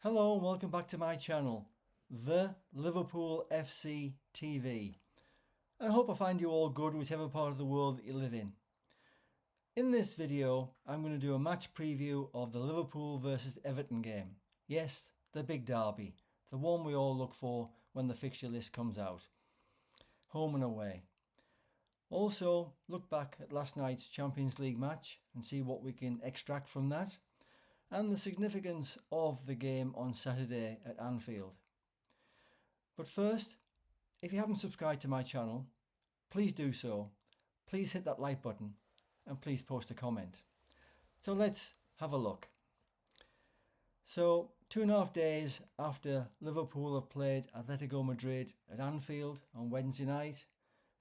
Hello and welcome back to my channel, the Liverpool FC TV. And I hope I find you all good whichever part of the world that you live in. In this video, I'm going to do a match preview of the Liverpool versus Everton game. Yes, the big derby, the one we all look for when the fixture list comes out. Home and away. Also, look back at last night's Champions League match and see what we can extract from that, and the significance of the game on Saturday at Anfield. But first, if you haven't subscribed to my channel, please do so. Please hit that like button and please post a comment. So let's have a look. So 2.5 days after Liverpool have played Atletico Madrid at Anfield on Wednesday night,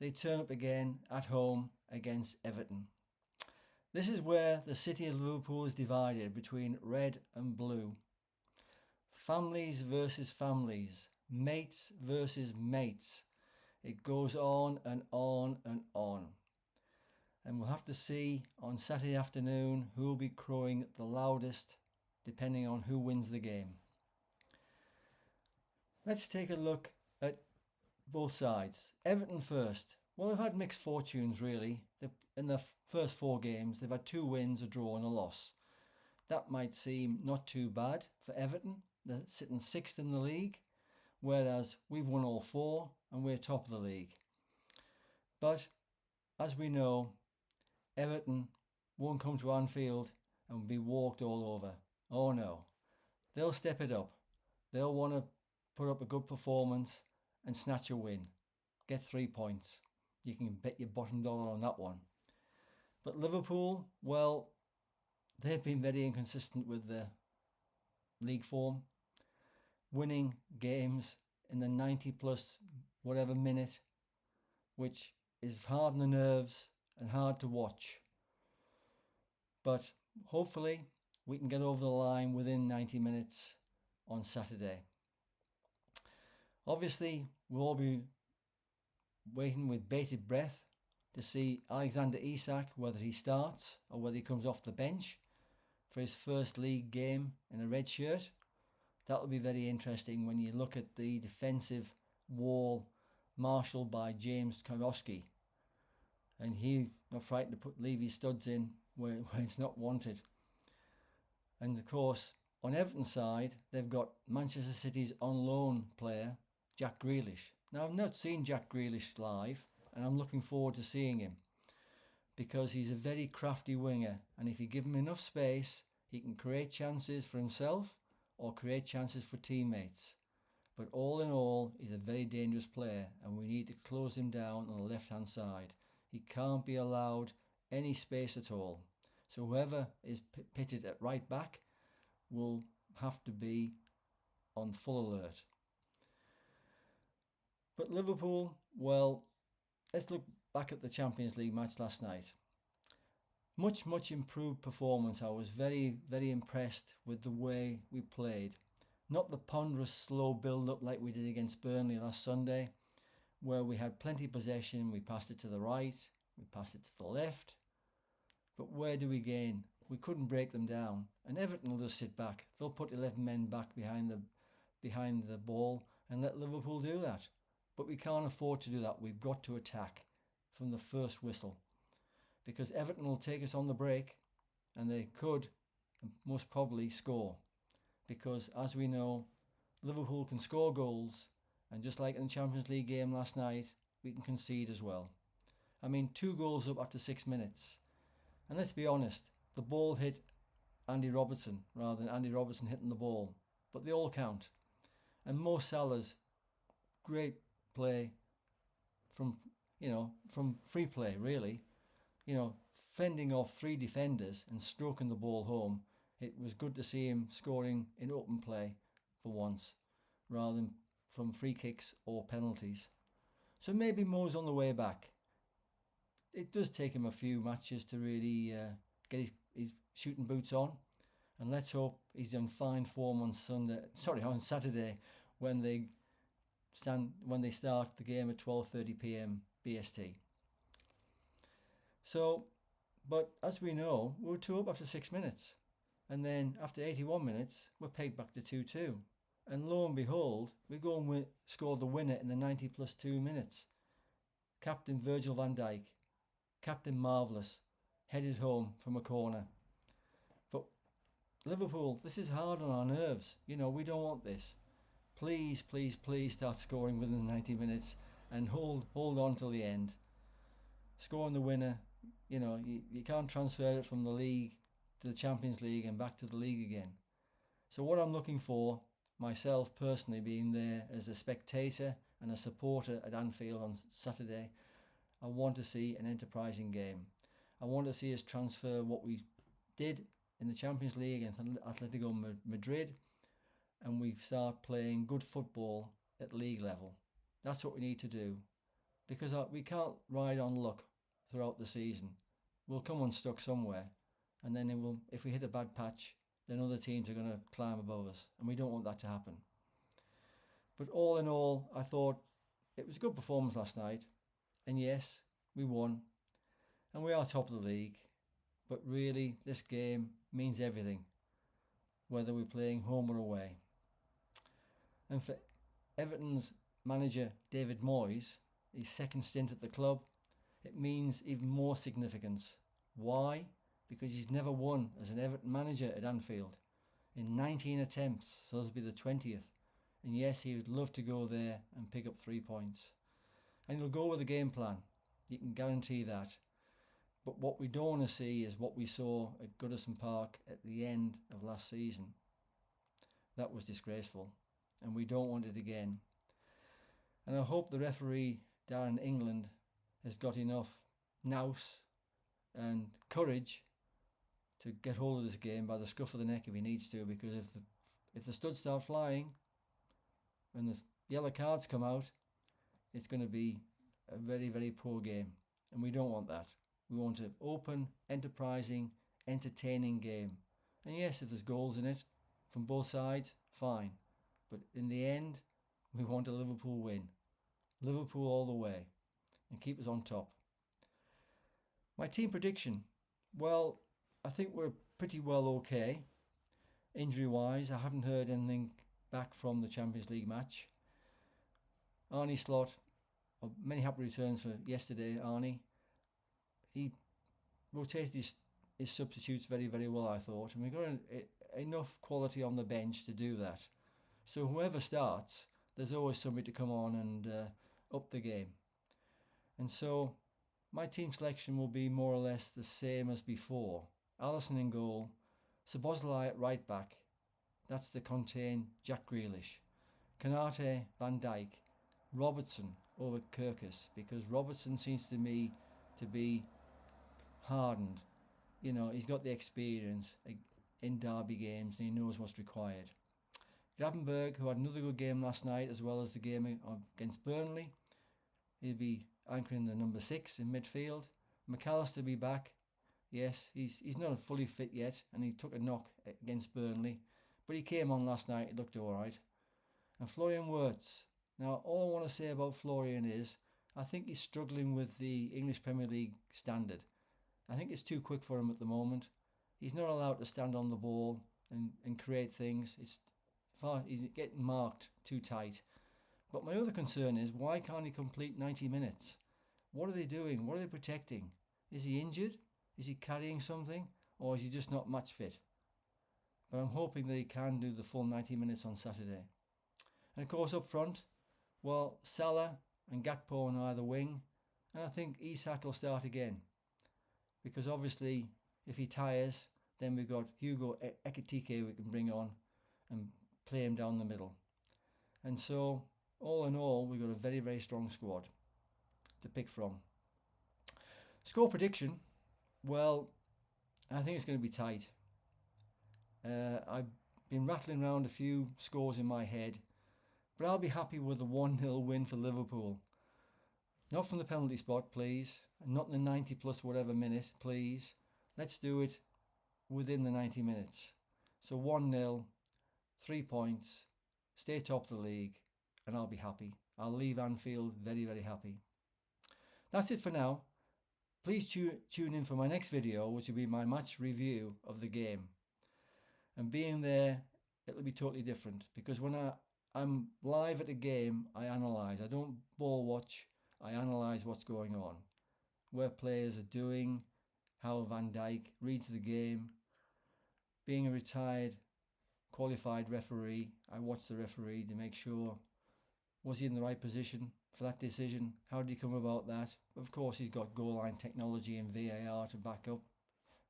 they turn up again at home against Everton. This is where the city of Liverpool is divided between red and blue. Families versus families, mates versus mates. It goes on and on and on. And we'll have to see on Saturday afternoon who will be crowing the loudest, depending on who wins the game. Let's take a look at both sides. Everton first. Well, they've had mixed fortunes really. In the first 4 games, they've had 2 wins, a draw and a loss. That might seem not too bad for Everton. They're sitting 6th in the league, whereas we've won all 4 and we're top of the league. But as we know, Everton won't come to Anfield and be walked all over. Oh no. They'll step it up. They'll want to put up a good performance and snatch a win. Get 3 points. You can bet your bottom dollar on that one. But Liverpool, well, they've been very inconsistent with the league form, winning games in the 90 plus whatever minute, which is hard on the nerves and hard to watch. But hopefully we can get over the line within 90 minutes on Saturday. Obviously, we'll all be waiting with bated breath to see Alexander Isak, whether he starts or whether he comes off the bench for his first league game in a red shirt. That'll be very interesting when you look at the defensive wall marshalled by James Tarkowski. And he's not frightened to leave his studs in where it's not wanted. And of course, on Everton's side, they've got Manchester City's on loan player, Jack Grealish. Now, I've not seen Jack Grealish live, and I'm looking forward to seeing him because he's a very crafty winger, and if you give him enough space, he can create chances for himself or create chances for teammates. But all in all, he's a very dangerous player, and we need to close him down on the left-hand side. He can't be allowed any space at all. So whoever is pitted at right back will have to be on full alert. But Liverpool, well, let's look back at the Champions League match last night. Much improved performance. I was very impressed with the way we played. Not the ponderous slow build-up like we did against Burnley last Sunday, where we had plenty of possession, we passed it to the right, we passed it to the left. But where do we gain? We couldn't break them down. And Everton will just sit back. They'll put 11 men back behind the ball and let Liverpool do that. But we can't afford to do that. We've got to attack from the first whistle, because Everton will take us on the break and they could most probably score, because as we know, Liverpool can score goals, and just like in the Champions League game last night, we can concede as well. I mean, 2 goals up after 6 minutes. And let's be honest, the ball hit Andy Robertson rather than Andy Robertson hitting the ball, but they all count. And Mo Salah's great play from free play really, fending off 3 defenders and stroking the ball home. It was good to see him scoring in open play for once, rather than from free kicks or penalties. So maybe Mo's on the way back. It does take him a few matches to really get his shooting boots on, and let's hope he's in fine form on Saturday when they start the game at 12:30 p.m. BST. So, but as we know, we were 2 up after 6 minutes, And then after 81 minutes, we're pegged back to 2-2. And lo and behold, we go and score the winner in the 90 plus 2 minutes. Captain Virgil van Dijk, Captain Marvellous, headed home from a corner. But Liverpool, this is hard on our nerves. You know, we don't want this. Please, please, please start scoring within the 90 minutes and hold on till the end. Scoring the winner, you know, you can't transfer it from the league to the Champions League and back to the league again. So what I'm looking for, myself personally being there as a spectator and a supporter at Anfield on Saturday, I want to see an enterprising game. I want to see us transfer what we did in the Champions League against Atletico Madrid, and we start playing good football at league level. That's what we need to do, because we can't ride on luck throughout the season. We'll come unstuck somewhere, and then if we hit a bad patch, then other teams are going to climb above us, and we don't want that to happen. But all in all, I thought it was a good performance last night, and yes, we won, and we are top of the league, but really this game means everything, whether we're playing home or away. And for Everton's manager David Moyes, his second stint at the club, it means even more significance. Why? Because he's never won as an Everton manager at Anfield in 19 attempts, so this will be the 20th. And yes, he would love to go there and pick up 3 points. And he'll go with a game plan. You can guarantee that. But what we don't want to see is what we saw at Goodison Park at the end of last season. That was disgraceful, and we don't want it again. And I hope the referee down in England has got enough nous and courage to get hold of this game by the scruff of the neck if he needs to, because if the studs start flying and the yellow cards come out, it's going to be a very, very poor game, and we don't want that. We want an open, enterprising, entertaining game. And yes, if there's goals in it from both sides, fine. But in the end, we want a Liverpool win. Liverpool all the way, and keep us on top. My team prediction, well, I think we're pretty well okay. Injury-wise, I haven't heard anything back from the Champions League match. Arnie Slot, many happy returns for yesterday, Arnie. He rotated his substitutes very, very well, I thought, and we've got enough quality on the bench to do that. So whoever starts, there's always somebody to come on and up the game. And so my team selection will be more or less the same as before. Alisson in goal, Szoboszlai at right back. That's to contain Jack Grealish. Konate, Van Dijk, Robertson over Kirkus, because Robertson seems to me to be hardened. You know, he's got the experience in derby games and he knows what's required. Gravenberg, who had another good game last night as well as the game against Burnley, he'll be anchoring the number 6 in midfield. McAllister will be back. Yes, he's not fully fit yet, and he took a knock against Burnley, but he came on last night. It looked all right. And Florian Wirtz. Now, all I want to say about Florian is I think he's struggling with the English Premier League standard. I think it's too quick for him at the moment. He's not allowed to stand on the ball and create things. He's getting marked too tight. But my other concern is, why can't he complete 90 minutes? What are they doing? What are they protecting? Is he injured? Is he carrying something? Or is he just not match fit? But I'm hoping that he can do the full 90 minutes on Saturday. And of course up front, well, Salah and Gakpo on either wing. And I think Isak will start again. Because obviously, if he tires, then we've got Hugo Ekitike we can bring on and play him down the middle. And so, all in all, we've got a very, very strong squad to pick from. Score prediction, well, I think it's going to be tight. I've been rattling around a few scores in my head, but I'll be happy with a 1-0 win for Liverpool. Not from the penalty spot, please. Not in the 90 plus whatever minute, please. Let's do it within the 90 minutes. So 1-0, 3 points, stay top of the league, and I'll be happy. I'll leave Anfield very, very happy. That's it for now. Please tune in for my next video, which will be my match review of the game. And being there, it'll be totally different, because when I'm live at a game, I analyse. I don't ball watch, I analyse what's going on, where players are doing, how Van Dijk reads the game. Being a retired, qualified referee, I watch the referee to make sure, was he in the right position for that decision? How did he come about that? Of course, he's got goal line technology and VAR to back up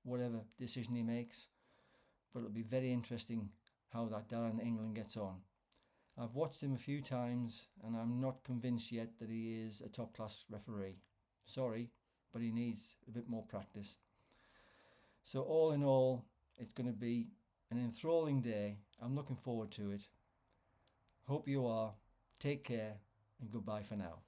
whatever decision he makes. But it'll be very interesting how that Darren England gets on. I've watched him a few times and I'm not convinced yet that he is a top class referee. Sorry, but he needs a bit more practice. So all in all, it's going to be an enthralling day. I'm looking forward to it. Hope you are. Take care and goodbye for now.